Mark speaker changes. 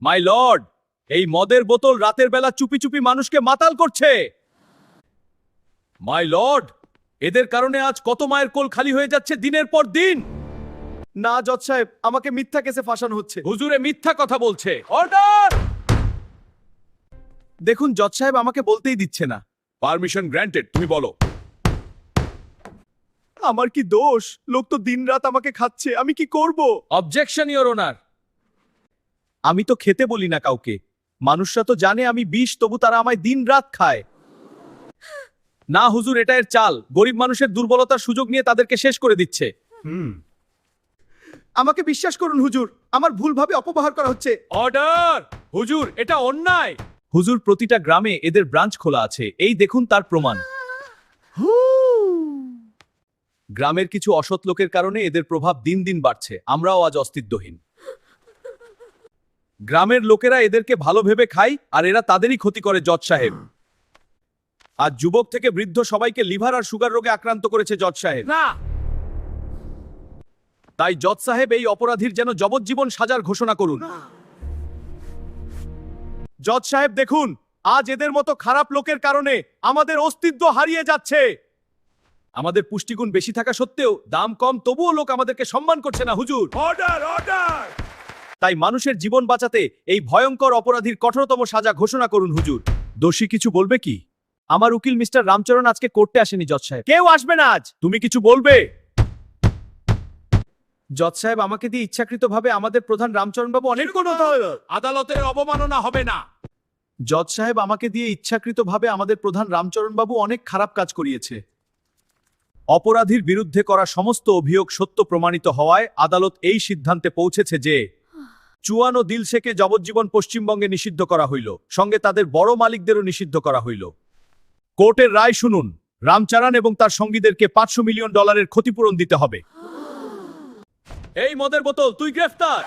Speaker 1: My lord, এই মদের বোতল রাতের বেলা চুপি চুপি মানুষকে মাতাল করছে। মাই লর্ড, এদের কারণে আজ কত মায়ের কোল খালি হয়ে যাচ্ছে দিনের পর দিন।
Speaker 2: না জজ সাহেব, আমাকে মিথ্যা কেসে ফাঁসানো হচ্ছে।
Speaker 1: হুজুরে মিথ্যা কথা বলছে। অর্ডার!
Speaker 2: দেখুন জজ সাহেব আমাকে বলতেই দিচ্ছে না।
Speaker 1: পারমিশন গ্র্যান্টেড, তুমি বলো।
Speaker 2: আমার কি দোষ? লোক তো দিনরাত আমাকে খাচ্ছে, আমি কি করব?
Speaker 1: Objection your honour.
Speaker 2: আমি তো খেতে বলি না কাউকে। মানুষরা তো জানে আমি বিষ, তবু তারা আমায় দিনরাত খায়।
Speaker 1: না হুজুর, এটা এর চাল। গরিব মানুষের দুর্বলতার সুযোগ নিয়ে তাদেরকে শেষ করে দিচ্ছে।
Speaker 2: আমাকে বিশ্বাস করুন হুজুর, আমার ভুলভাবে অপব্যবহার করা হচ্ছে।
Speaker 1: অর্ডার! হুজুর, এটা অন্যায়।
Speaker 2: হুজুর, প্রতিটা গ্রামে এদের ব্রাঞ্চ খোলা আছে, এই দেখুন তার প্রমাণ। গ্রামের কিছু অসৎ লোকের কারণে এদের প্রভাব দিন দিন বাড়ছে। আমরাও আজ অস্তিত্বহীন। গ্রামের লোকেরা এদেরকে ভালো ভেবে খায়, আর এরা তাদেরই ক্ষতি করে জজ সাহেব। আজ যুবক থেকে বৃদ্ধ সবাইকে লিভার আর সুগার রোগে আক্রান্ত করেছে জজ সাহেব।
Speaker 1: না,
Speaker 2: তাই জজ সাহেব এই অপরাধীর যেন যাবজ্জীবন সাজার ঘোষণা করুন। জজ সাহেব দেখুন, আজ এদের মতো খারাপ লোকের কারণে আমাদের অস্তিত্ব হারিয়ে যাচ্ছে। আমাদের পুষ্টিগুণ বেশি থাকা সত্ত্বেও দাম কম, তবুও লোক আমাদেরকে সম্মান করছে না হুজুর।
Speaker 1: অর্ডার! অর্ডার!
Speaker 2: তাই মানুষের জীবন বাঁচাতে এই ভয়ঙ্কর অপরাধীর কঠোরতম সাজা ঘোষণা করুন হুজুর। দোষী কিছু বলবে কি? আমার উকিল মিস্টার রামচরণ আজকে কোর্টে আসেনি জজ সাহেব। কেউ আসবে না আজ। তুমি কিছু বলবে? জজ সাহেব, আমাকে দিয়ে ইচ্ছাকৃতভাবে আমাদের প্রধান রামচরণ বাবু অনেক
Speaker 1: আদালতের অবমাননা হবে না।
Speaker 2: জজ সাহেব, আমাকে দিয়ে ইচ্ছাকৃতভাবে আমাদের প্রধান রামচরণ বাবু অনেক খারাপ কাজ করিয়েছে। অপরাধীর বিরুদ্ধে করা সমস্ত অভিযোগ সত্য প্রমাণিত হওয়ায় আদালত এই সিদ্ধান্তে পৌঁছেছে যে চুয়ান ও দিলশেকে যাবজ্জীবন পশ্চিমবঙ্গে নিষিদ্ধ করা হইল, সঙ্গে তাদের বড় মালিকদেরও নিষিদ্ধ করা হইল। কোর্টের রায় শুনুন। রামচারান এবং তার সঙ্গীদেরকে $500 মিলিয়ন ক্ষতিপূরণ দিতে হবে।
Speaker 1: এই মদের বোতল, তুই গ্রেফতার।